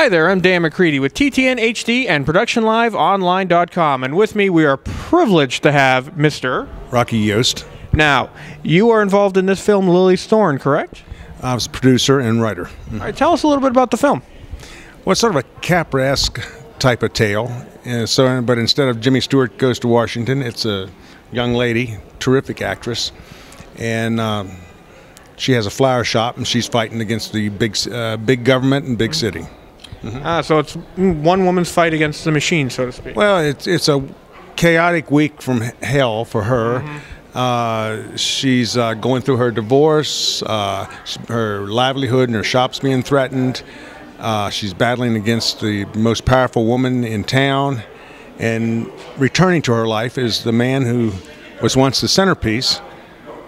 Hi there, I'm Dan McCready with TTN HD and ProductionLiveOnline.com, and with me we are privileged to have Mr. Rocky Yost. Now, you are involved in this film, Lilly's Thorn, correct? I was a producer and writer. All right, tell us a little bit about the film. Well, it's sort of a Capra-esque type of tale. But instead of Jimmy Stewart Goes to Washington, it's a young lady, terrific actress, and she has a flower shop, and she's fighting against the big government and big city. So it's one woman's fight against the machine, so to speak. Well, it's a chaotic week from hell for her. She's going through her divorce, her livelihood and her shop's being threatened. She's battling against the most powerful woman in town, and returning to her life is the man who was once the centerpiece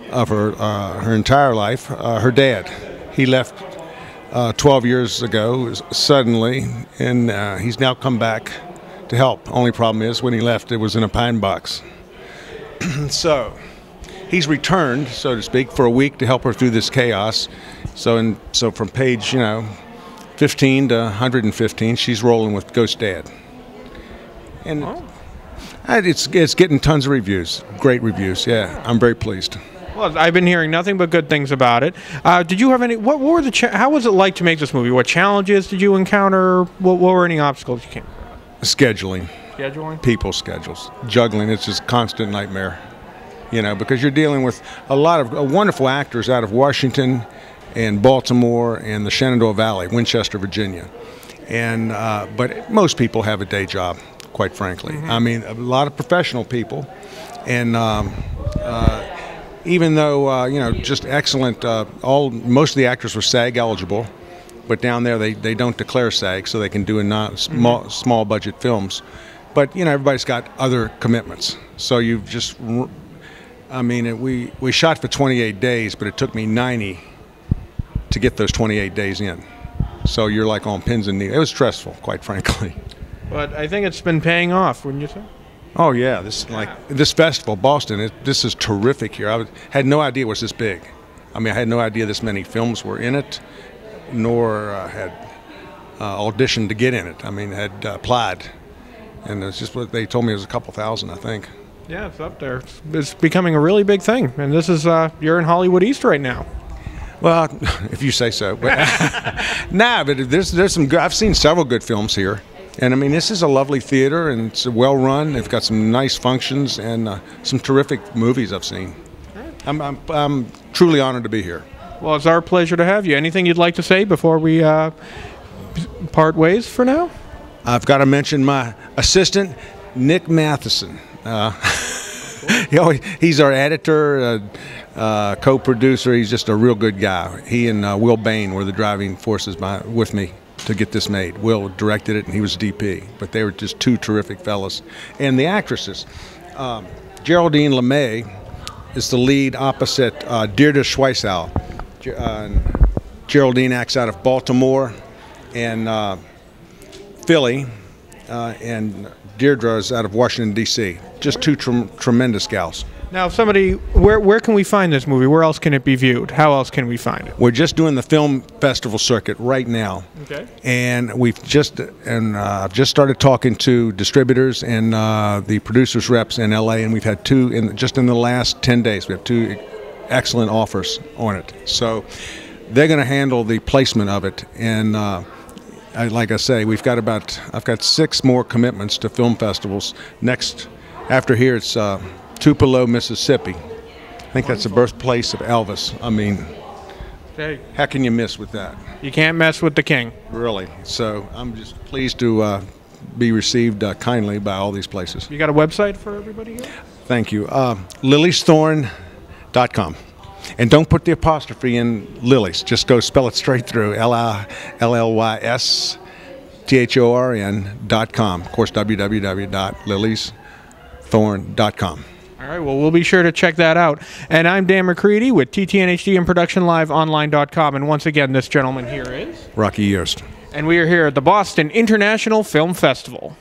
of her entire life, her dad. He left 12 years ago suddenly, and he's now come back to help. Only problem is, when he left, it was in a pine box. So he's returned, so to speak, for a week to help her through this chaos. So from page 15 to 115, she's rolling with Ghost Dad, and it's getting tons of reviews, great reviews. Yeah, I'm very pleased. Well, I've been hearing nothing but good things about it. Did you have any? What were the? How was it like to make this movie? What challenges did you encounter? What were any obstacles you came across? Scheduling, people's schedules, juggling. It's just a constant nightmare, because you're dealing with a lot of wonderful actors out of Washington and Baltimore and the Shenandoah Valley, Winchester, Virginia, and but most people have a day job, quite frankly. I mean, a lot of professional people, and even though just excellent, most of the actors were SAG eligible, but down there they don't declare SAG, so they can do small budget films. But everybody's got other commitments, so you've just, we shot for 28 days, but it took me 90 to get those 28 days in. So you're like on pins and needles. It was stressful, quite frankly. But I think it's been paying off, wouldn't you say? Oh yeah, this festival, Boston. This is terrific here. I had no idea it was this big. I had no idea this many films were in it, nor had auditioned to get in it. Had applied, and it's just what they told me, it was a couple thousand, I think. Yeah, it's up there. It's becoming a really big thing, and this is you're in Hollywood East right now. Well, if you say so. But but there's some good. I've seen several good films here, and this is a lovely theater, and it's well run. They've got some nice functions and some terrific movies I've seen. I'm truly honored to be here. Well, it's our pleasure to have you. Anything you'd like to say before we part ways for now? I've got to mention my assistant, Nick Matheson. He's our editor, co-producer. He's just a real good guy. He and Will Bain were the driving forces with me to get this made. Will directed it, and he was DP. But they were just two terrific fellas. And the actresses, Geraldine LeMay is the lead opposite Deirdre Schweisau. Geraldine acts out of Baltimore and Philly, and Deirdre is out of Washington, D.C. Just two tremendous gals. Now, if somebody, where can we find this movie? Where else can it be viewed? How else can we find it? We're just doing the film festival circuit right now. Okay. And I've just started talking to distributors and the producers reps in L.A., and we've had just in the last 10 days, we have two excellent offers on it. So they're going to handle the placement of it, and like I say, I've got 6 more commitments to film festivals. After here, it's Tupelo, Mississippi. I think that's the birthplace of Elvis. Hey, how can you miss with that? You can't mess with the king. Really. So I'm just pleased to be received kindly by all these places. You got a website for everybody here? Thank you. Lilly'sThorn.com. And don't put the apostrophe in Lilly's. Just go spell it straight through. LLYSTHORN.com. Of course, www.lilly'sthorn.com. All right, well, we'll be sure to check that out. And I'm Dan McCready with TTN HD and ProductionLiveOnline.com. And once again, this gentleman here is Rocky Yost. And we are here at the Boston International Film Festival.